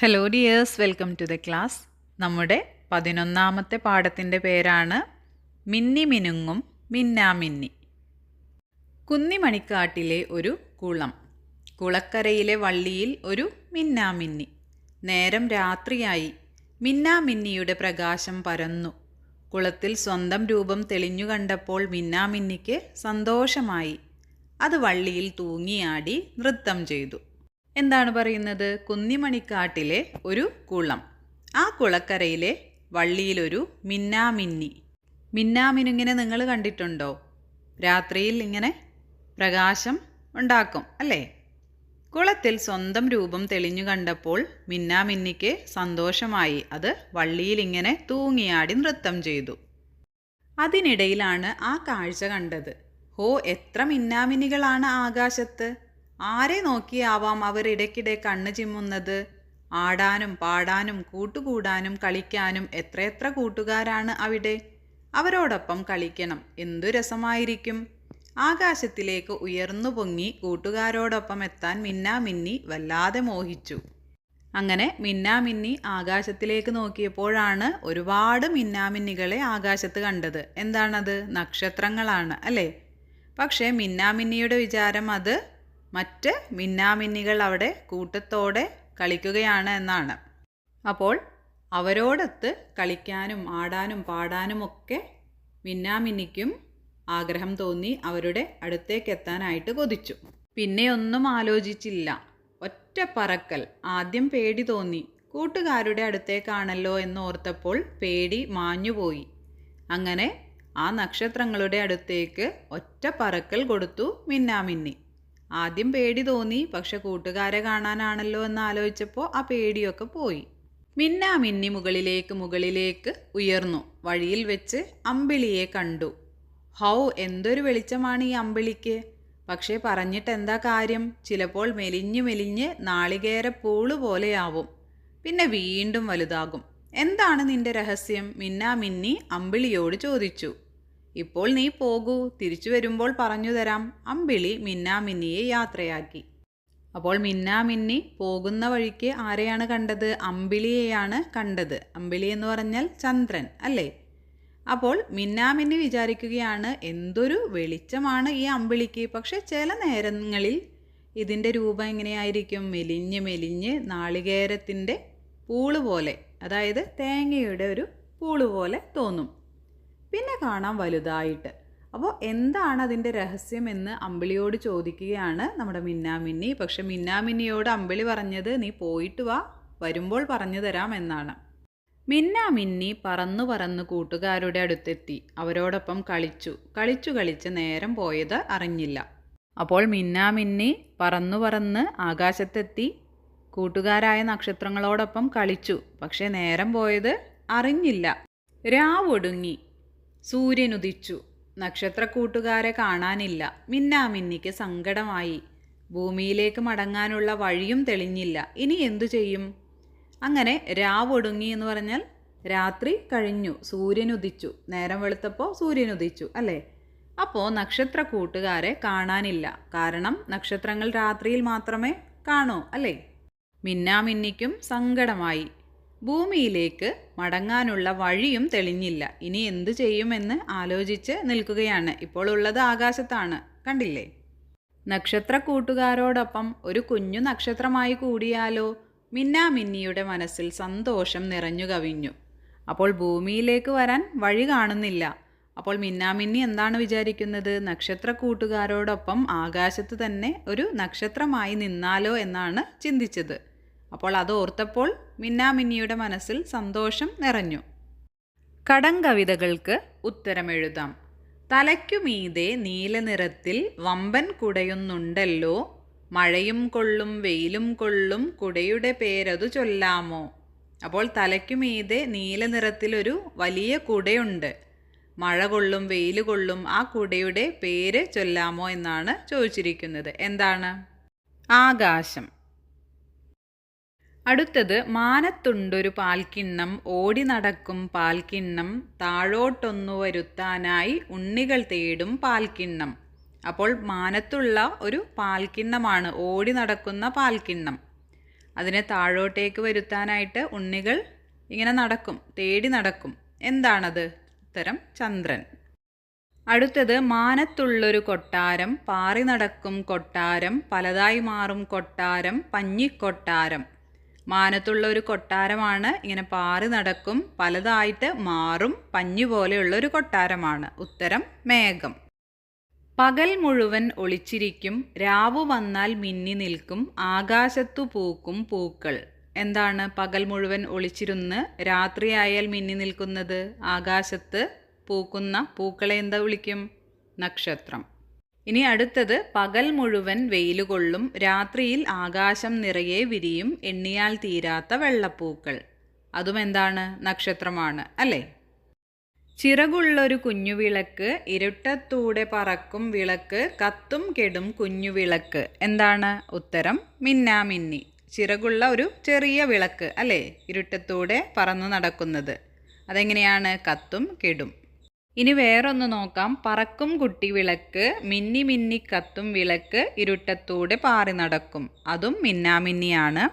Hello dears, welcome to the class. നമ്മുടെ 11ാമത്തെ പാഠത്തിൻ്റെ പേരാണ് മിന്നി മിനുങ്ങും മിന്നാമിന്നി. കുന്നിമണിക്കാട്ടിലെ ഒരു കുളം, കുളക്കരയിലെ വള്ളിയിൽ ഒരു മിന്നാമിന്നി. നേരം രാത്രിയായി. മിന്നാമിന്നിയുടെ പ്രകാശം പരന്നു. കുളത്തിൽ സ്വന്തം രൂപം തെളിഞ്ഞു കണ്ടപ്പോൾ മിന്നാമിന്നിക്ക് സന്തോഷമായി. അത് വള്ളിയിൽ തൂങ്ങിയാടി നൃത്തം ചെയ്തു. എന്താണ് പറയുന്നത്? കുന്നിമണിക്കാട്ടിലെ ഒരു കുളം, ആ കുളക്കരയിലെ വള്ളിയിലൊരു മിന്നാമിന്നി. മിന്നാമിനുങ്ങിനെ നിങ്ങൾ കണ്ടിട്ടുണ്ടോ? രാത്രിയിൽ ഇങ്ങനെ പ്രകാശം ഉണ്ടാക്കും അല്ലേ? കുളത്തിൽ സ്വന്തം രൂപം തെളിഞ്ഞു കണ്ടപ്പോൾ മിന്നാമിന്നിക്ക് സന്തോഷമായി. അത് വള്ളിയിൽ ഇങ്ങനെ തൂങ്ങിയാടി നൃത്തം ചെയ്തു. അതിനിടയിലാണ് ആ കാഴ്ച കണ്ടത്. ഹോ, എത്ര മിന്നാമിന്നികളാണ് ആകാശത്ത്! ആരെ നോക്കിയാവാം അവർ ഇടയ്ക്കിടെ കണ്ണ് ചിമ്മുന്നത്? ആടാനും പാടാനും കൂട്ടുകൂടാനും കളിക്കാനും എത്രയെത്ര കൂട്ടുകാരാണ് അവിടെ! അവരോടൊപ്പം കളിക്കണം, എന്തു രസമായിരിക്കും! ആകാശത്തിലേക്ക് ഉയർന്നു പൊങ്ങി കൂട്ടുകാരോടൊപ്പം എത്താൻ മിന്നാമിന്നി വല്ലാതെ മോഹിച്ചു. അങ്ങനെ മിന്നാമിന്നി ആകാശത്തിലേക്ക് നോക്കിയപ്പോഴാണ് ഒരുപാട് മിന്നാമിന്നികളെ ആകാശത്ത് കണ്ടത്. എന്താണത്? നക്ഷത്രങ്ങളാണ് അല്ലേ? പക്ഷേ മിന്നാമിന്നിയുടെ വിചാരം അത് മറ്റ് മിന്നാമിന്നികൾ അവിടെ കൂട്ടത്തോടെ കളിക്കുകയാണ് എന്നാണ്. അപ്പോൾ അവരോടൊത്ത് കളിക്കാനും ആടാനും പാടാനുമൊക്കെ മിന്നാമിന്നിക്കും ആഗ്രഹം തോന്നി. അവരുടെ അടുത്തേക്കെത്താനായിട്ട് കൊതിച്ചു. പിന്നെ ഒന്നും ആലോചിച്ചില്ല, ഒറ്റ പറക്കൽ. ആദ്യം പേടി തോന്നി. കൂട്ടുകാരുടെ അടുത്തേക്കാണല്ലോ എന്നോർത്തപ്പോൾ പേടി മാഞ്ഞുപോയി. അങ്ങനെ ആ നക്ഷത്രങ്ങളുടെ അടുത്തേക്ക് ഒറ്റ പറക്കൽ കൊടുത്തു മിന്നാമിന്നി. ആദ്യം പേടി തോന്നി, പക്ഷെ കൂട്ടുകാരെ കാണാനാണല്ലോ എന്ന് ആലോചിച്ചപ്പോൾ ആ പേടിയൊക്കെ പോയി. മിന്നാമിന്നി മുകളിലേക്ക് ഉയർന്നു. വഴിയിൽ വെച്ച് അമ്പിളിയെ കണ്ടു. ഹൗ, എന്തൊരു വെളിച്ചമാണ് ഈ അമ്പിളിക്ക്! പക്ഷേ പറഞ്ഞിട്ട് എന്താ കാര്യം? ചിലപ്പോൾ മെലിഞ്ഞ് നാളികേരപ്പൂള് പോലെയാവും, പിന്നെ വീണ്ടും വലുതാകും. എന്താണ് നിന്റെ രഹസ്യം? മിന്നാമിന്നി അമ്പിളിയോട് ചോദിച്ചു. ഇപ്പോൾ നീ പോകൂ, തിരിച്ചു വരുമ്പോൾ പറഞ്ഞു തരാം. അമ്പിളി മിന്നാമിന്നിയെ യാത്രയാക്കി. അപ്പോൾ മിന്നാമിന്നി പോകുന്ന വഴിക്ക് ആരെയാണ് കണ്ടത്? അമ്പിളിയെയാണ് കണ്ടത്. അമ്പിളി എന്ന് പറഞ്ഞാൽ ചന്ദ്രൻ അല്ലേ? അപ്പോൾ മിന്നാമിന്നി വിചാരിക്കുകയാണ്, എന്തൊരു വെളിച്ചമാണ് ഈ അമ്പിളിക്ക്! പക്ഷെ ചില നേരങ്ങളിൽ ഇതിൻ്റെ രൂപം എങ്ങനെയായിരിക്കും? മെലിഞ്ഞ് നാളികേരത്തിൻ്റെ പൂള് പോലെ, അതായത് തേങ്ങയുടെ ഒരു പൂള് പോലെ തോന്നും. പിന്നെ കാണാം വലുതായിട്ട്. അപ്പോൾ എന്താണ് അതിൻ്റെ രഹസ്യം എന്ന് അമ്പിളിയോട് ചോദിക്കുകയാണ് നമ്മുടെ മിന്നാമിന്നി. പക്ഷെ മിന്നാമിന്നിയോട് അമ്പിളി പറഞ്ഞത്, നീ പോയിട്ട് വാ, വരുമ്പോൾ പറഞ്ഞു തരാം എന്നാണ്. മിന്നാമിന്നി പറന്നു കൂട്ടുകാരുടെ അടുത്തെത്തി. അവരോടൊപ്പം കളിച്ച് നേരം പോയത് അറിഞ്ഞില്ല. അപ്പോൾ മിന്നാമിന്നി പറന്ന് ആകാശത്തെത്തി. കൂട്ടുകാരായ നക്ഷത്രങ്ങളോടൊപ്പം കളിച്ചു. പക്ഷെ നേരം പോയത് അറിഞ്ഞില്ല. രാവൊടുങ്ങി, സൂര്യനുദിച്ചു. നക്ഷത്രക്കൂട്ടുകാരെ കാണാനില്ല. മിന്നാമിന്നിക്ക് സങ്കടമായി. ഭൂമിയിലേക്ക് മടങ്ങാനുള്ള വഴിയും തെളിഞ്ഞില്ല. ഇനി എന്തു ചെയ്യും? അങ്ങനെ രാവൊടുങ്ങി എന്ന് പറഞ്ഞാൽ രാത്രി കഴിഞ്ഞു, സൂര്യനുദിച്ചു. നേരം വെളുത്തപ്പോൾ സൂര്യനുദിച്ചു അല്ലേ? അപ്പോൾ നക്ഷത്രക്കൂട്ടുകാരെ കാണാനില്ല. കാരണം നക്ഷത്രങ്ങൾ രാത്രിയിൽ മാത്രമേ കാണൂ അല്ലേ? മിന്നാമിന്നിക്കും സങ്കടമായി. ഭൂമിയിലേക്ക് മടങ്ങാനുള്ള വഴിയും തെളിഞ്ഞില്ല. ഇനി എന്തു ചെയ്യുമെന്ന് ആലോചിച്ച് നിൽക്കുകയാണ്. ഇപ്പോൾ ഉള്ളത് ആകാശത്താണ്, കണ്ടില്ലേ? നക്ഷത്രക്കൂട്ടുകാരോടൊപ്പം ഒരു കുഞ്ഞു നക്ഷത്രമായി കൂടിയാലോ? മിന്നാമിന്നിയുടെ മനസ്സിൽ സന്തോഷം നിറഞ്ഞു കവിഞ്ഞു. അപ്പോൾ ഭൂമിയിലേക്ക് വരാൻ വഴി കാണുന്നില്ല. അപ്പോൾ മിന്നാമിന്നി എന്താണ് വിചാരിക്കുന്നത്? നക്ഷത്രക്കൂട്ടുകാരോടൊപ്പം ആകാശത്ത് തന്നെ ഒരു നക്ഷത്രമായി നിന്നാലോ എന്നാണ് ചിന്തിച്ചത്. അപ്പോൾ അത് ഓർത്തപ്പോൾ മിന്നാമിന്നിയുടെ മനസ്സിൽ സന്തോഷം നിറഞ്ഞു. കടങ്കവിതകൾക്ക് ഉത്തരമെഴുതാം. തലയ്ക്കുമീതെ നീലനിറത്തിൽ വമ്പൻ കുടയൊന്നുണ്ടല്ലോ, മഴയും കൊള്ളും വെയിലും കൊള്ളും കുടയുടെ പേരതു ചൊല്ലാമോ? അപ്പോൾ തലയ്ക്കുമീതെ നീലനിറത്തിലൊരു വലിയ കുടയുണ്ട്. മഴ കൊള്ളും വെയിൽ കൊള്ളും, ആ കുടയുടെ പേര് ചൊല്ലാമോ എന്നാണ് ചോദിച്ചിരിക്കുന്നത്. എന്താണ്? ആകാശം. അടുത്തത്, മാനത്തുണ്ടൊരു പാൽക്കിണ്ണം, ഓടി നടക്കും പാൽക്കിണ്ണം, താഴോട്ടൊന്നു വരുത്താനായി ഉണ്ണികൾ തേടും പാൽക്കിണ്ണം. അപ്പോൾ മാനത്തുള്ള ഒരു പാൽക്കിണ്ണമാണ്, ഓടി നടക്കുന്ന പാൽക്കിണ്ണം. അതിനെ താഴോട്ടേക്ക് വരുത്താനായിട്ട് ഉണ്ണികൾ ഇങ്ങനെ നടക്കും, തേടി നടക്കും. എന്താണത്? ഉത്തരം ചന്ദ്രൻ. അടുത്തത് മാനത്തുള്ളൊരു കൊട്ടാരം, പാറി നടക്കും കൊട്ടാരം, പലതായി മാറും കൊട്ടാരം, പഞ്ഞിക്കൊട്ടാരം. മാനത്തുള്ള ഒരു കൊട്ടാരമാണ്, ഇങ്ങനെ പാറി നടക്കും, പലതായിട്ട് മാറും, പഞ്ഞു പോലെയുള്ളൊരു കൊട്ടാരമാണ്. ഉത്തരം മേഘം. പകൽ മുഴുവൻ ഒളിച്ചിരിക്കും, രാവു വന്നാൽ മിന്നി നിൽക്കും, ആകാശത്തു പൂക്കും പൂക്കൾ. എന്താണ് പകൽ മുഴുവൻ ഒളിച്ചിരുന്ന് രാത്രിയായാൽ മിന്നി നിൽക്കുന്നത്? ആകാശത്ത് പൂക്കുന്ന പൂക്കളെ എന്താ വിളിക്കും? നക്ഷത്രം. ഇനി അടുത്തത് പകൽ മുഴുവൻ വെയിലുകൊള്ളും, രാത്രിയിൽ ആകാശം നിറയെ വിരിയും, എണ്ണിയാൽ തീരാത്ത വെള്ളപ്പൂക്കൾ. അതും എന്താണ്? നക്ഷത്രമാണ് അല്ലേ? ചിറകുള്ളൊരു കുഞ്ഞുവിളക്ക്, ഇരുട്ടത്തൂടെ പറക്കും വിളക്ക്, കത്തും കെടും കുഞ്ഞുവിളക്ക്. എന്താണ്? ഉത്തരം മിന്നാമിന്നി. ചിറകുള്ള ഒരു ചെറിയ വിളക്ക് അല്ലേ, ഇരുട്ടത്തൂടെ പറന്നു നടക്കുന്നത്. അതെങ്ങനെയാണ്? കത്തും കെടും. ഇനി വേറൊന്ന് നോക്കാം. പറക്കും കുട്ടി വിളക്ക്, മിന്നി മിന്നി കത്തും വിളക്ക്, ഇരുട്ടത്തൂടെ പാറി നടക്കും. അതും മിന്നാമിന്നിയാണ്.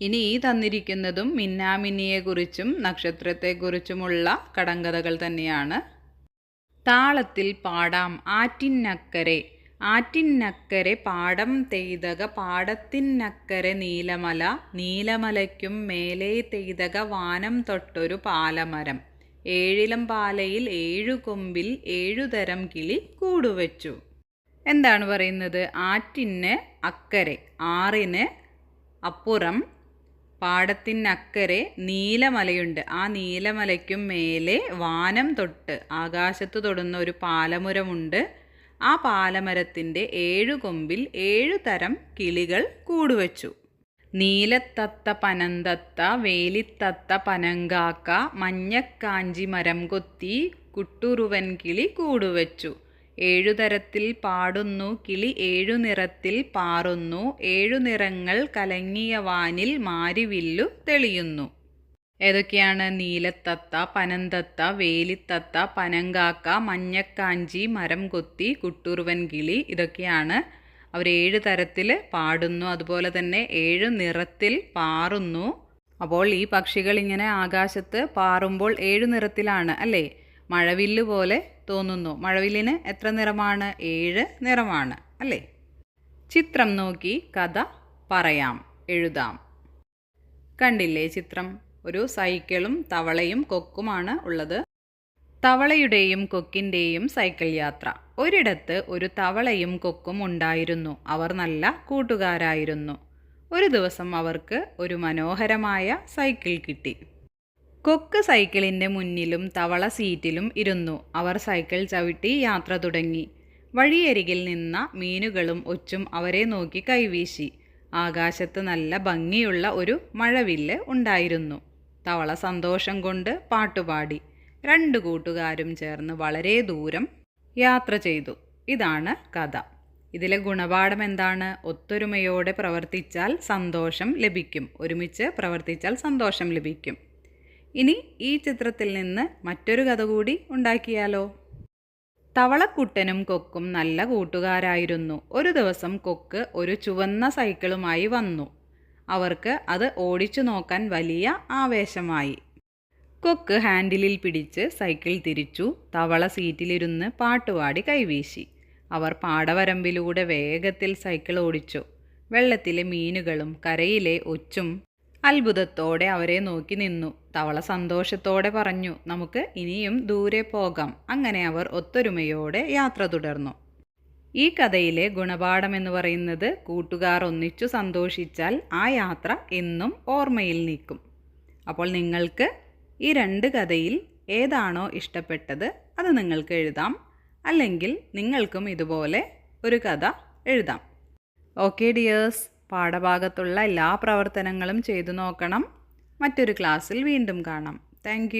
ഇനി ഈ തന്നിരിക്കുന്നതും മിന്നാമിന്നിയെക്കുറിച്ചും നക്ഷത്രത്തെക്കുറിച്ചുമുള്ള കടങ്കഥകൾ തന്നെയാണ്. താളത്തിൽ പാടാം ആറ്റിനക്കരെ, ആറ്റിനക്കരെ പാടം തെയ്തക, പാടത്തിനക്കരെ നീലമല, നീലമലയ്ക്കും മേലെ തെയ്തക, വാനം തൊട്ടൊരു പാലമരം, ഏഴിലം പാലയിൽ ഏഴു കൊമ്പിൽ ഏഴുതരം കിളി കൂടുവച്ചു. എന്താണ് പറയുന്നത്? ആറ്റിന് അക്കരെ, ആറിന് അപ്പുറം, പാടത്തിനക്കരെ നീലമലയുണ്ട്. ആ നീലമലയ്ക്കും മേലെ വാനം തൊട്ട്, ആകാശത്ത് തൊടുന്ന ഒരു പാലമരമുണ്ട്. ആ പാലമരത്തിൻ്റെ ഏഴു കൊമ്പിൽ ഏഴു തരം കിളികൾ കൂടുവച്ചു. നീലത്തത്ത പനന്തത്ത, വേലിത്തത്ത പനങ്കാക്ക, മഞ്ഞക്കാഞ്ചി മരം കൊത്തി, കുട്ടുറുവൻ കിളി കൂടുവച്ചു. ഏഴുതരത്തിൽ പാടുന്നു കിളി, ഏഴു നിറത്തിൽ പാറുന്നു, ഏഴു നിറങ്ങൾ കലങ്ങിയ വാനിൽ മാരിവില്ലു തെളിയുന്നു. ഏതൊക്കെയാണ്? നീലത്തത്ത, പനന്തത്ത, വേലിത്തത്ത, പനങ്കാക്ക, മഞ്ഞക്കാഞ്ചി മരം കൊത്തി, കുട്ടുറുവൻ കിളി. ഇതൊക്കെയാണ്. അവർ ഏഴ് തരത്തിൽ പാടുന്നു, അതുപോലെ തന്നെ ഏഴു നിറത്തിൽ പാറുന്നു. അപ്പോൾ ഈ പക്ഷികൾ ഇങ്ങനെ ആകാശത്ത് പാറുമ്പോൾ ഏഴു നിറത്തിലാണ് അല്ലേ? മഴവില്ല് പോലെ തോന്നുന്നു. മഴവില്ലിന് എത്ര നിറമാണ്? 7 നിറമാണ് അല്ലേ? ചിത്രം നോക്കി കഥ പറയാം, എഴുതാം. കണ്ടില്ലേ ചിത്രം? ഒരു സൈക്കിളും തവളയും കൊക്കുമാണ് ഉള്ളത്. തവളയുടെയും കൊക്കിൻ്റെയും സൈക്കിൾ യാത്ര. ഒരിടത്ത് ഒരു തവളയും കൊക്കും ഉണ്ടായിരുന്നു. അവർ നല്ല കൂട്ടുകാരായിരുന്നു. ഒരു ദിവസം അവർക്ക് ഒരു മനോഹരമായ സൈക്കിൾ കിട്ടി. കൊക്ക് സൈക്കിളിൻ്റെ മുന്നിലും തവള സീറ്റിലും ഇരുന്നു. അവർ സൈക്കിൾ ചവിട്ടി യാത്ര തുടങ്ങി. വഴിയരികിൽ നിന്ന മീനുകളും ഒച്ചും അവരെ നോക്കി കൈവീശി. ആകാശത്ത് നല്ല ഭംഗിയുള്ള ഒരു മഴവില്ല് ഉണ്ടായിരുന്നു. തവള സന്തോഷം കൊണ്ട് പാട്ടുപാടി. 2 കൂട്ടുകാരും ചേർന്ന് വളരെ ദൂരം യാത്ര ചെയ്തു. ഇതാണ് കഥ. ഇതിലെ ഗുണപാഠം എന്താണ്? ഒത്തൊരുമയോടെ പ്രവർത്തിച്ചാൽ സന്തോഷം ലഭിക്കും. ഒരുമിച്ച് പ്രവർത്തിച്ചാൽ സന്തോഷം ലഭിക്കും. ഇനി ഈ ചിത്രത്തിൽ നിന്ന് മറ്റൊരു കഥ കൂടി ഉണ്ടാക്കിയാലോ? തവളക്കുട്ടനും കൊക്കും നല്ല കൂട്ടുകാരായിരുന്നു. ഒരു ദിവസം കൊക്ക് ഒരു ചുവന്ന സൈക്കിളുമായി വന്നു. അവർക്ക് അത് ഓടിച്ചു നോക്കാൻ വലിയ ആവേശമായി. കൊക്ക് ഹാൻഡിലിൽ പിടിച്ച് സൈക്കിൾ തിരിച്ചു. തവള സീറ്റിലിരുന്ന് പാട്ടുപാടി കൈവീശി. അവർ പാടവരമ്പിലൂടെ വേഗത്തിൽ സൈക്കിൾ ഓടിച്ചു. വെള്ളത്തിലെ മീനുകളും കരയിലെ ഒച്ചും അത്ഭുതത്തോടെ അവരെ നോക്കി നിന്നു. തവള സന്തോഷത്തോടെ പറഞ്ഞു, നമുക്ക് ഇനിയും ദൂരെ പോകാം. അങ്ങനെ അവർ ഒത്തൊരുമയോടെ യാത്ര തുടർന്നു. ഈ കഥയിലെ ഗുണപാഠം എന്ന് പറയുന്നത്, കൂട്ടുകാർ ഒന്നിച്ചു സന്തോഷിച്ചാൽ ആ യാത്ര എന്നും ഓർമ്മയിൽ നിൽക്കും. അപ്പോൾ നിങ്ങൾക്ക് ഈ 2 കഥയിൽ ഏതാണോ ഇഷ്ടപ്പെട്ടത് അത് നിങ്ങൾക്ക് എഴുതാം. അല്ലെങ്കിൽ നിങ്ങൾക്കും ഇതുപോലെ ഒരു കഥ എഴുതാം. ഓക്കെ ഡിയേഴ്സ്, പാഠഭാഗത്തുള്ള എല്ലാ പ്രവർത്തനങ്ങളും ചെയ്തു നോക്കണം. മറ്റൊരു ക്ലാസ്സിൽ വീണ്ടും കാണാം. താങ്ക്